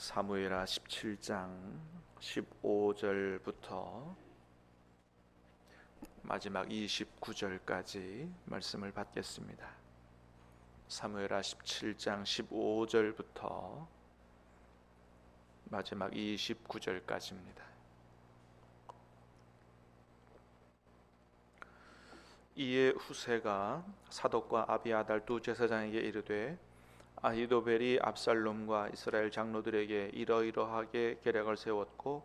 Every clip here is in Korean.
사무엘하 17장 15절부터 마지막 29절까지 말씀을 받겠습니다. 사무엘하 17장 15절부터 마지막 29절까지입니다. 이에 후세가 사독과 아비아달 두 제사장에게 이르되 아히도벨이 압살롬과 이스라엘 장로들에게 이러이러하게 계략을 세웠고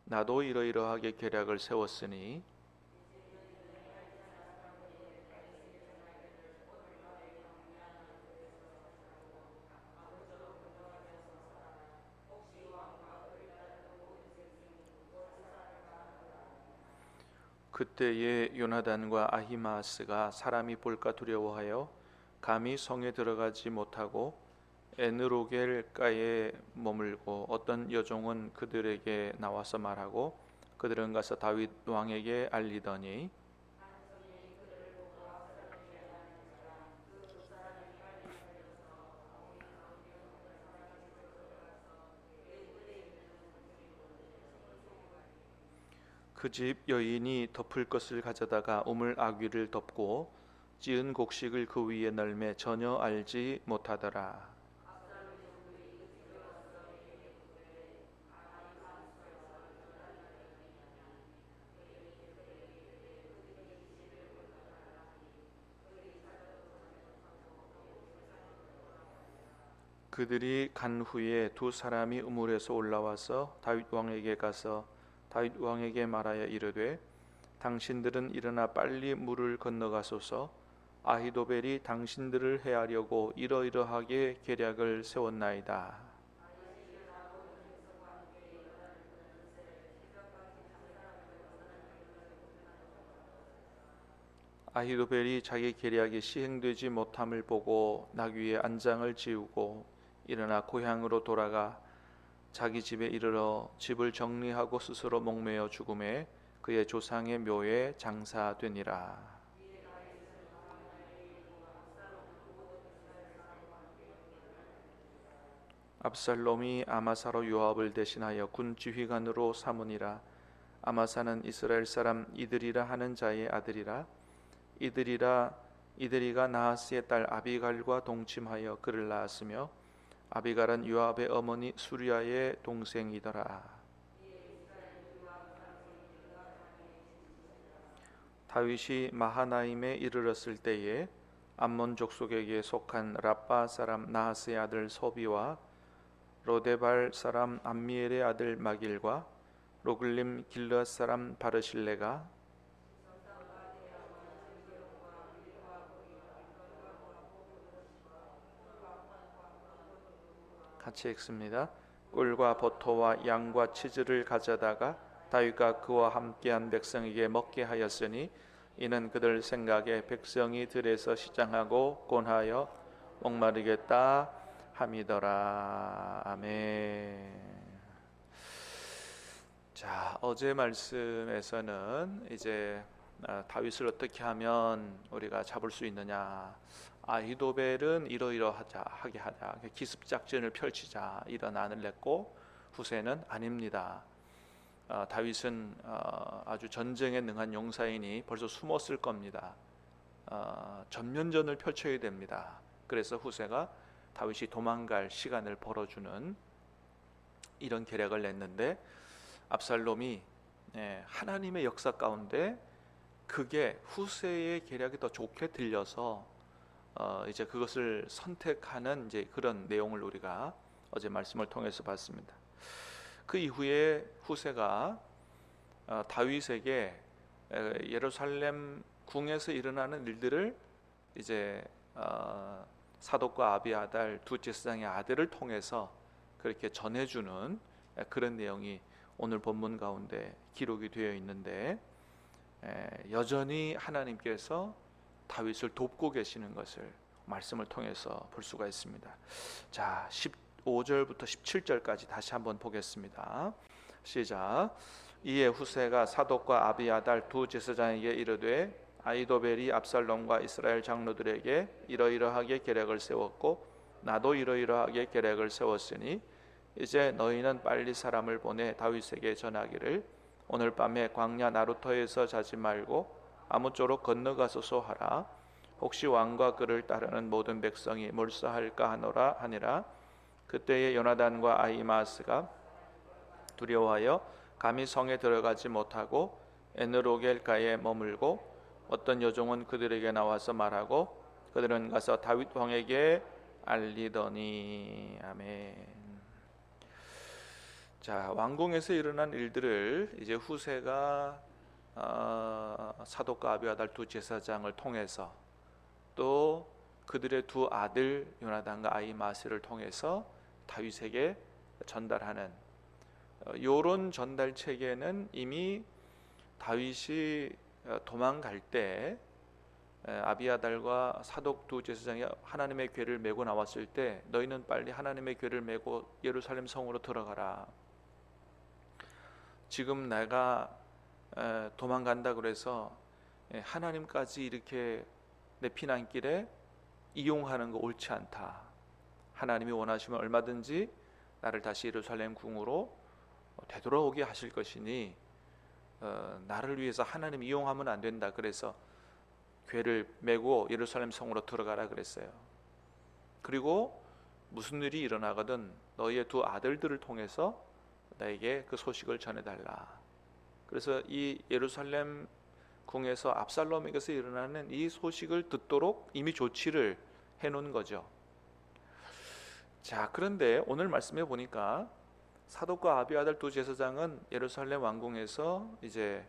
나도 이러이러하게 계략을 세웠으니 그때에 요나단과 아히마아스가 사람이 볼까 두려워하여 감히 성에 들어가지 못하고 에느로겔가에 머물고 어떤 여종은 그들에게 나와서 말하고 그들은 가서 다윗 왕에게 알리더니 그 집 여인이 덮을 것을 가져다가 우물 아귀를 덮고 찌은 곡식을 그 위에 널매 전혀 알지 못하더라. 그들이 간 후에 두 사람이 우물에서 올라와서 다윗 왕에게 가서 다윗 왕에게 말하여 이르되 당신들은 일어나 빨리 물을 건너가소서. 아히도벨이 당신들을 해하려고 이러이러하게 계략을 세웠나이다. 아히도벨이 자기 계략이 시행되지 못함을 보고 나귀의 안장을 지우고 일어나 고향으로 돌아가 자기 집에 이르러 집을 정리하고 스스로 목매어 죽음에 그의 조상의 묘에 장사되니라. 압살롬이 아마사로 요압을 대신하여 군 지휘관으로 삼으니라. 아마사는 이스라엘 사람 이드리라 하는 자의 아들이라. 이드리가 나하스의 딸 아비갈과 동침하여 그를 낳았으며 아비갈은 요압의 어머니 수리아의 동생이더라. 다윗이 마하나임에 이르렀을 때에 암몬 족속에게 속한 랍바 사람 나하스의 아들 소비와 로데발 사람 암미엘의 아들 마길과 로글림 길르앗 사람 바르실레가 같이 읽습니다. 꿀과 버터와 양과 치즈를 가져다가 다윗과 그와 함께한 백성에게 먹게 하였으니 이는 그들 생각에 백성이 들에서 시장하고 곤하여 목마르겠다 함이더라. 아멘. 자, 어제 말씀에서는 이제 다윗을 어떻게 하면 우리가 잡을 수 있느냐, 아히도벨은 이러이러하게 하자, 기습 작전을 펼치자 이런 안을 냈고 후세는 아닙니다. 다윗은 아주 전쟁에 능한 용사이니 벌써 숨었을 겁니다. 전면전을 펼쳐야 됩니다. 그래서 후세가 다윗이 도망갈 시간을 벌어주는 이런 계략을 냈는데 압살롬이 하나님의 역사 가운데 그게 후세의 계략이 더 좋게 들려서 이제 그것을 선택하는 이제 그런 내용을 우리가 어제 말씀을 통해서 봤습니다. 그 이후에 후세가 다윗에게 예루살렘 궁에서 일어나는 일들을 이제 사독과 아비아달 두 제사장의 아들을 통해서 그렇게 전해주는 그런 내용이 오늘 본문 가운데 기록이 되어 있는데 여전히 하나님께서 다윗을 돕고 계시는 것을 말씀을 통해서 볼 수가 있습니다. 자, 15절부터 17절까지 다시 한번 보겠습니다. 시작. 이에 후세가 사독과 아비아달 두 제사장에게 이르되 아히도벨이 압살롬과 이스라엘 장로들에게 이러이러하게 계략을 세웠고 나도 이러이러하게 계략을 세웠으니 이제 너희는 빨리 사람을 보내 다윗에게 전하기를 오늘 밤에 광야 나루터에서 자지 말고 아무쪼록 건너가소서 하라. 혹시 왕과 그를 따르는 모든 백성이 몰사할까 하노라 하니라. 그때에 요나단과 아히마스가 두려워하여 감히 성에 들어가지 못하고 에느로겔가에 머물고 어떤 여종은 그들에게 나와서 말하고 그들은 가서 다윗 왕에게 알리더니. 아멘. 자, 왕궁에서 일어난 일들을 이제 후세가 사독과 아비아달 두 제사장을 통해서 또 그들의 두 아들 요나단과 아히마스를 통해서 다윗에게 전달하는 요런 전달 체계는 이미 다윗이 도망갈 때 아비아달과 사독 두 제사장이 하나님의 궤를 메고 나왔을 때 너희는 빨리 하나님의 궤를 메고 예루살렘 성으로 들어가라. 지금 내가 도망간다 그래서 하나님까지 이렇게 내 피난길에 이용하는 거 옳지 않다. 하나님이 원하시면 얼마든지 나를 다시 예루살렘 궁으로 되돌아오게 하실 것이니 나를 위해서 하나님 이용하면 안 된다. 그래서 궤를 메고 예루살렘 성으로 들어가라 그랬어요. 그리고 무슨 일이 일어나거든 너희의 두 아들들을 통해서 나에게 그 소식을 전해달라. 그래서 이 예루살렘 궁에서 압살롬에게서 일어나는 이 소식을 듣도록 이미 조치를 해놓은 거죠. 자, 그런데 오늘 말씀해 보니까 사독과 아비아달 두 제사장은 예루살렘 왕궁에서 이제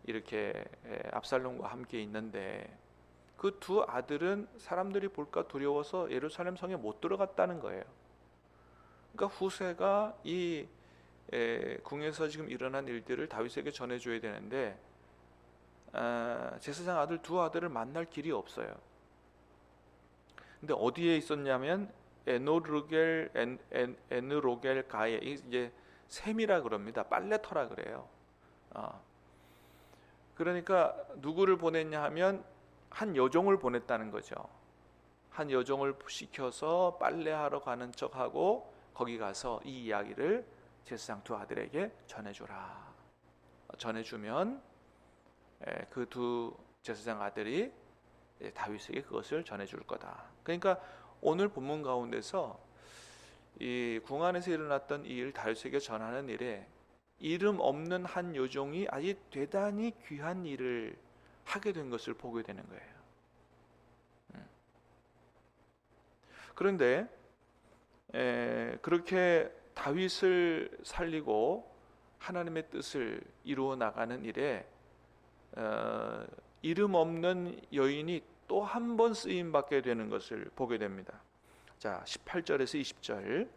이렇게 압살롬과 함께 있는데 그 두 아들은 사람들이 볼까 두려워서 예루살렘 성에 못 들어갔다는 거예요. 그러니까 후세가 이 궁에서 지금 일어난 일들을 다윗에게 전해줘야 되는데 제사장 아들 두 아들을 만날 길이 없어요. 근데 어디에 있었냐면 에느로겔 가에, 이제 셈이라 그럽니다. 빨래터라 그래요. 그러니까 누구를 보냈냐 하면 한 여종을 보냈다는 거죠. 한 여종을 시켜서 빨래하러 가는 척하고 거기 가서 이 이야기를 제사장 두 아들에게 전해주라. 전해주면 그 두 제사장 아들이 다윗에게 그것을 전해줄 거다. 그러니까 오늘 본문 가운데서 이 궁 안에서 일어났던 이 일, 다윗에게 전하는 일에 이름 없는 한 여종이 아주 대단히 귀한 일을 하게 된 것을 보게 되는 거예요. 그런데 그렇게 다윗을 살리고 하나님의 뜻을 이루어 나가는 일에 이름 없는 여인이 또 한 번 쓰임 받게 되는 것을 보게 됩니다. 자, 18절에서 20절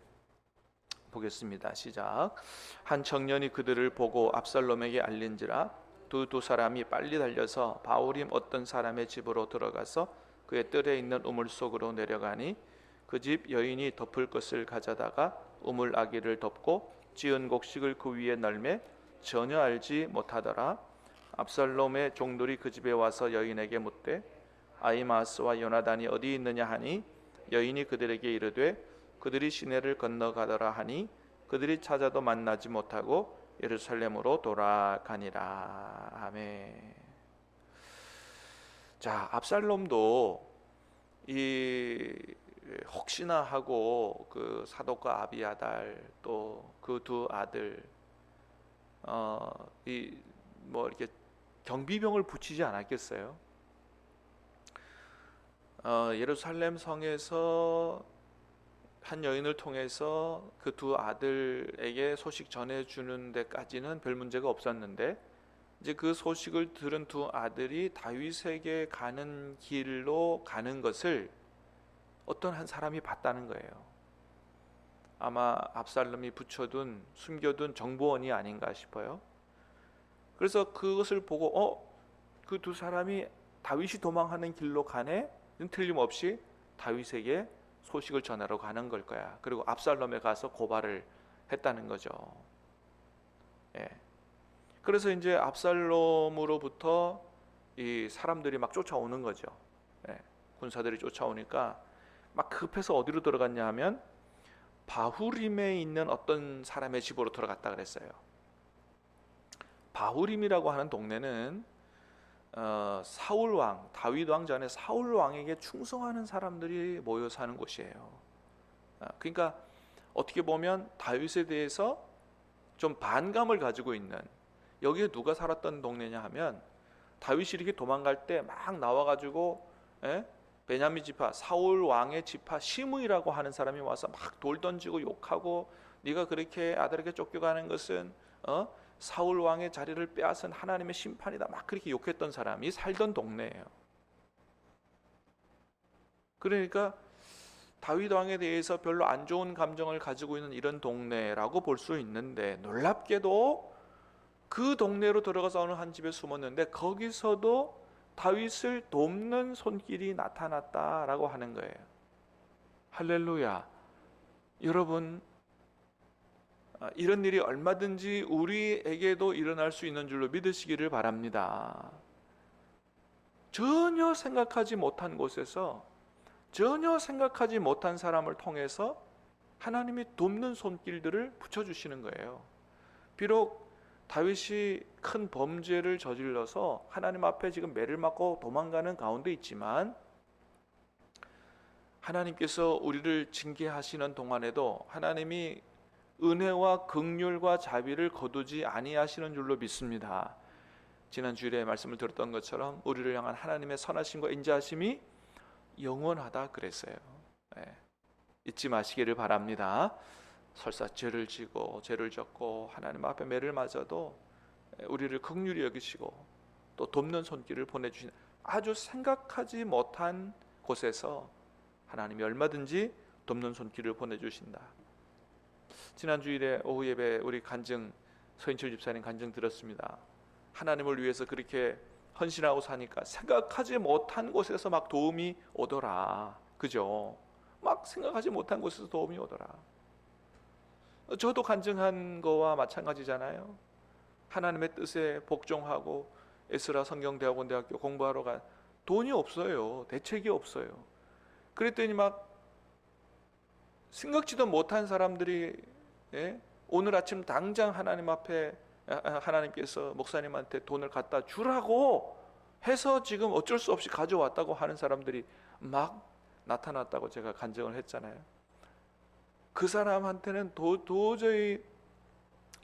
보겠습니다. 시작. 한 청년이 그들을 보고 압살롬에게 알린지라 두 사람이 빨리 달려서 바울임 어떤 사람의 집으로 들어가서 그의 뜰에 있는 우물 속으로 내려가니 그 집 여인이 덮을 것을 가져다가 우물 아기를 덮고 지은 곡식을 그 위에 널매 전혀 알지 못하더라. 압살롬의 종들이 그 집에 와서 여인에게 묻되 아히마스와 요나단이 어디 있느냐 하니 여인이 그들에게 이르되 그들이 시내를 건너가더라 하니 그들이 찾아도 만나지 못하고 예루살렘으로 돌아가니라. 아멘. 자, 압살롬도 이 혹시나 하고 그 사독과 아비아달 또 그 두 아들 이 뭐 이렇게 경비병을 붙이지 않았겠어요? 예루살렘 성에서 한 여인을 통해서 그 두 아들에게 소식 전해주는 데까지는 별 문제가 없었는데 이제 그 소식을 들은 두 아들이 다윗에게 가는 길로 가는 것을 어떤 한 사람이 봤다는 거예요. 아마 압살롬이 붙여둔 숨겨둔 정보원이 아닌가 싶어요. 그래서 그것을 보고 그 두 사람이 다윗이 도망하는 길로 가네? 틀림없이 다윗에게 소식을 전하러 가는 걸 거야. 그리고 압살롬에 가서 고발을 했다는 거죠. 예. 그래서 이제 압살롬으로부터 이 사람들이 막 쫓아오는 거죠. 예. 군사들이 쫓아오니까 막 급해서 어디로 들어갔냐 하면 바후림에 있는 어떤 사람의 집으로 들어갔다 그랬어요. 바후림이라고 하는 동네는 사울 왕, 다윗 왕 전에 사울 왕에게 충성하는 사람들이 모여 사는 곳이에요. 그러니까 어떻게 보면 다윗에 대해서 좀 반감을 가지고 있는, 여기에 누가 살았던 동네냐 하면 다윗이 이렇게 도망갈 때 막 나와가지고 베냐민 지파, 사울 왕의 지파 시므이라고 하는 사람이 와서 막 돌 던지고 욕하고, 네가 그렇게 아들에게 쫓겨가는 것은 사울 왕의 자리를 빼앗은 하나님의 심판이다, 막 그렇게 욕했던 사람이 살던 동네예요. 그러니까 다윗 왕에 대해서 별로 안 좋은 감정을 가지고 있는 이런 동네라고 볼 수 있는데, 놀랍게도 그 동네로 들어가서 어느 한 집에 숨었는데 거기서도 다윗을 돕는 손길이 나타났다라고 하는 거예요. 할렐루야. 여러분, 이런 일이 얼마든지 우리에게도 일어날 수 있는 줄로 믿으시기를 바랍니다. 전혀 생각하지 못한 곳에서, 전혀 생각하지 못한 사람을 통해서 하나님이 돕는 손길들을 붙여주시는 거예요. 비록 다윗이 큰 범죄를 저질러서 하나님 앞에 지금 매를 맞고 도망가는 가운데 있지만, 하나님께서 우리를 징계하시는 동안에도 하나님이 은혜와 긍휼과 자비를 거두지 아니하시는 줄로 믿습니다. 지난 주일에 말씀을 들었던 것처럼 우리를 향한 하나님의 선하심과 인자하심이 영원하다 그랬어요. 잊지 마시기를 바랍니다. 설사 죄를 지고 죄를 졌고 하나님 앞에 매를 맞아도 우리를 긍휼히 여기시고 또 돕는 손길을 보내주신, 아주 생각하지 못한 곳에서 하나님이 얼마든지 돕는 손길을 보내주신다. 지난 주일에 오후 예배 우리 간증, 서인철 집사님 간증 들었습니다. 하나님을 위해서 그렇게 헌신하고 사니까 생각하지 못한 곳에서 막 도움이 오더라. 그죠? 막 생각하지 못한 곳에서 도움이 오더라. 저도 간증한 거와 마찬가지잖아요. 하나님의 뜻에 복종하고 에스라 성경대학원대학교 공부하러 간, 돈이 없어요. 대책이 없어요. 그랬더니 막 생각지도 못한 사람들이 오늘 아침 당장 하나님 앞에, 하나님께서 목사님한테 돈을 갖다 주라고 해서 지금 어쩔 수 없이 가져왔다고 하는 사람들이 막 나타났다고 제가 간증을 했잖아요. 그 사람한테는 도저히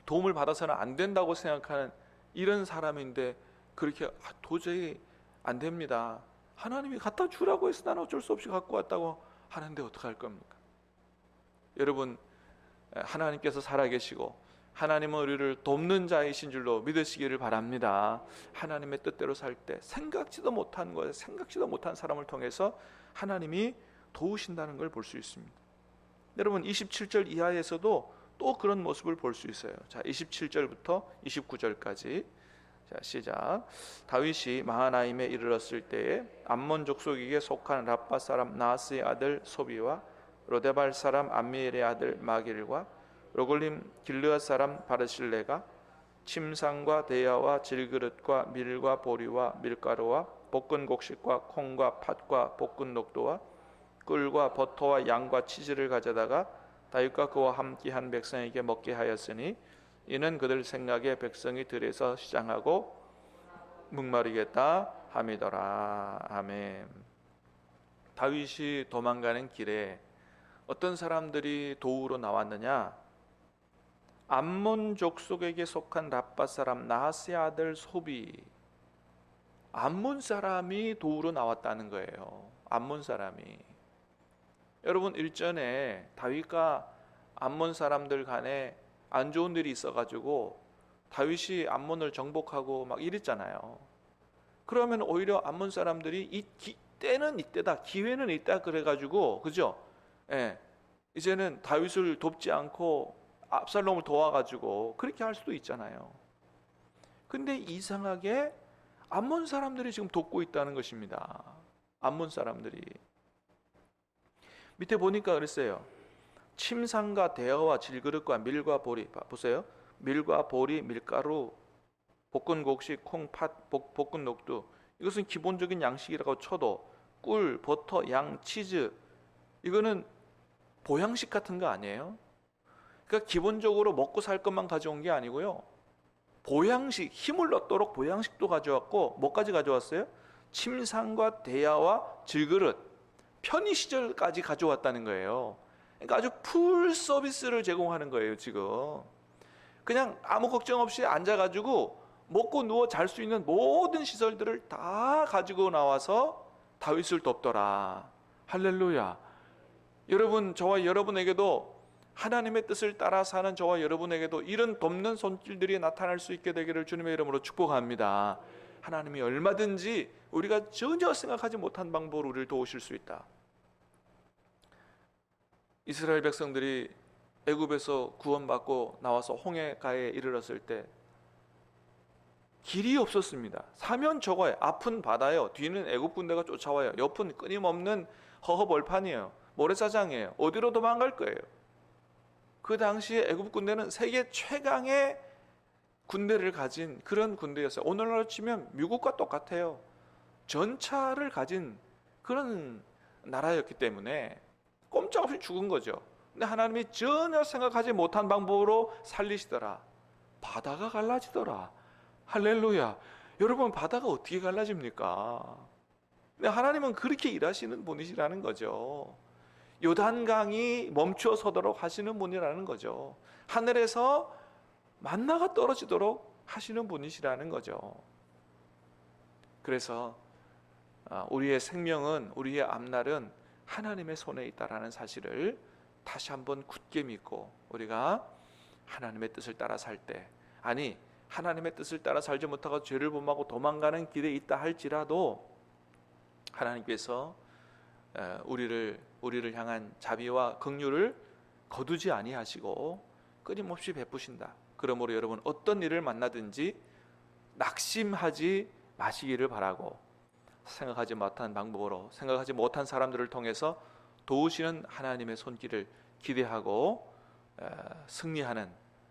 도움을 받아서는 안 된다고 생각하는 이런 사람인데, 그렇게 도저히 안 됩니다, 하나님이 갖다 주라고 해서 나는 어쩔 수 없이 갖고 왔다고 하는데 어떡할 겁니까? 여러분, 하나님께서 살아계시고 하나님은 우리를 돕는 자이신 줄로 믿으시기를 바랍니다. 하나님의 뜻대로 살 때 생각지도 못한 것, 생각지도 못한 사람을 통해서 하나님이 도우신다는 걸 볼 수 있습니다. 여러분, 27절 이하에서도 또 그런 모습을 볼 수 있어요. 자, 27절부터 29절까지. 자, 시작. 다윗이 마하나임에 이르렀을 때에 암몬 족속에게 속한 랍바 사람 나하스의 아들 소비와 로데발 사람 암미엘의 아들 마길과 로골림 길르앗 사람 바르실레가 침상과 대야와 질그릇과 밀과 보리와 밀가루와 볶은 곡식과 콩과 팥과 볶은 녹두와 꿀과 버터와 양과 치즈를 가져다가 다윗과 그와 함께한 백성에게 먹게 하였으니, 이는 그들 생각에 백성이 들에서 시장하고 목마르겠다 함이더라. 아멘. 다윗이 도망가는 길에 어떤 사람들이 도우러 나왔느냐? 암몬 족속에게 속한 랍바 사람 나하스의 아들 소비, 암몬 사람이 도우러 나왔다는 거예요. 암몬 사람이. 여러분, 일전에 다윗과 암몬 사람들 간에 안 좋은 일이 있어가지고 다윗이 암몬을 정복하고 막 이랬잖아요. 그러면 오히려 암몬 사람들이 때는 이때다, 기회는 있다 그래가지고, 그죠? 이제는 다윗을 돕지 않고 압살롬을 도와가지고 그렇게 할 수도 있잖아요. 근데 이상하게 암몬 사람들이 지금 돕고 있다는 것입니다. 암몬 사람들이. 밑에 보니까 그랬어요. 침상과 대여와 질그릇과 밀과 보리, 보세요. 밀과 보리, 밀가루, 볶은 곡식, 콩, 팥, 볶은 녹두, 이것은 기본적인 양식이라고 쳐도 꿀, 버터, 양, 치즈, 이거는 보양식 같은 거 아니에요? 그러니까 기본적으로 먹고 살 것만 가져온 게 아니고요. 보양식, 힘을 얻도록 보양식도 가져왔고, 뭐까지 가져왔어요? 침상과 대야와 질그릇, 편의시설까지 가져왔다는 거예요. 그러니까 아주 풀 서비스를 제공하는 거예요, 지금. 그냥 아무 걱정 없이 앉아가지고 먹고 누워 잘 수 있는 모든 시설들을 다 가지고 나와서 다윗을 돕더라. 할렐루야. 여러분, 저와 여러분에게도 하나님의 뜻을 따라 사는 저와 여러분에게도 이런 돕는 손길들이 나타날 수 있게 되기를 주님의 이름으로 축복합니다. 하나님이 얼마든지 우리가 전혀 생각하지 못한 방법으로 우리를 도우실 수 있다. 이스라엘 백성들이 애굽에서 구원받고 나와서 홍해가에 이르렀을 때 길이 없었습니다. 사면 저거예요. 앞은 바다예요. 뒤는 애굽 군대가 쫓아와요. 옆은 끊임없는 허허벌판이에요. 모래사장이에요. 어디로 도망갈 거예요? 그 당시에 애굽 군대는 세계 최강의 군대를 가진 그런 군대였어요. 오늘날로 치면 미국과 똑같아요. 전차를 가진 그런 나라였기 때문에 꼼짝없이 죽은 거죠. 근데 하나님이 전혀 생각하지 못한 방법으로 살리시더라. 바다가 갈라지더라. 할렐루야. 여러분, 바다가 어떻게 갈라집니까? 근데 하나님은 그렇게 일하시는 분이시라는 거죠. 요단강이 멈추어 서도록 하시는 분이라는 거죠. 하늘에서 만나가 떨어지도록 하시는 분이시라는 거죠. 그래서 우리의 생명은, 우리의 앞날은 하나님의 손에 있다라는 사실을 다시 한번 굳게 믿고, 우리가 하나님의 뜻을 따라 살 때, 아니 하나님의 뜻을 따라 살지 못하고 죄를 범하고 도망가는 길에 있다 할지라도 하나님께서 우리를 향한 자비와 긍휼을 거두지 아니하시고 끊임없이 베푸신다. 그러므로 여러분, 어떤 일을 만나든지 낙심하지 마시기를 바라고, 생각하지 못한 방법으로, 생각하지 못한 사람들을 통해서 도우시는 하나님의 손길을 기대하고 승리하는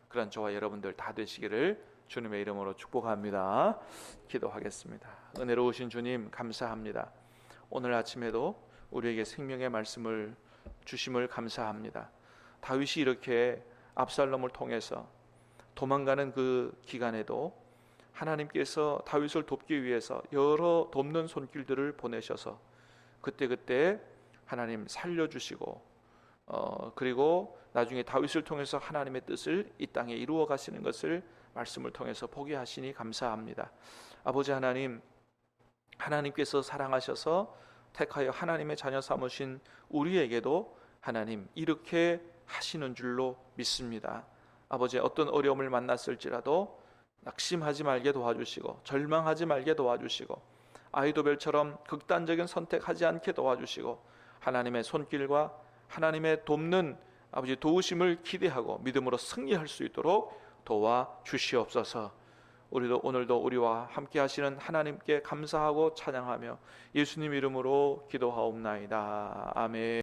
그런 저와 여러분들 다 되시기를 주님의 이름으로 축복합니다. 기도하겠습니다. 은혜로우신 주님, 감사합니다. 오늘 아침에도 우리에게 생명의 말씀을 주심을 감사합니다. 다윗이 이렇게 압살롬을 통해서 도망가는 그 기간에도 하나님께서 다윗을 돕기 위해서 여러 돕는 손길들을 보내셔서 그때그때 하나님 살려주시고, 그리고 나중에 다윗을 통해서 하나님의 뜻을 이 땅에 이루어 가시는 것을 말씀을 통해서 보게 하시니 감사합니다. 아버지 하나님, 하나님께서 사랑하셔서 택하여 하나님의 자녀 삼으신 우리에게도 하나님 이렇게 하시는 줄로 믿습니다. 아버지, 어떤 어려움을 만났을지라도 낙심하지 말게 도와주시고, 절망하지 말게 도와주시고, 아이도벨처럼 극단적인 선택하지 않게 도와주시고, 하나님의 손길과 하나님의 돕는 아버지 도우심을 기대하고 믿음으로 승리할 수 있도록 도와주시옵소서. 우리도 오늘도 우리와 함께 하시는 하나님께 감사하고 찬양하며 예수님 이름으로 기도하옵나이다. 아멘.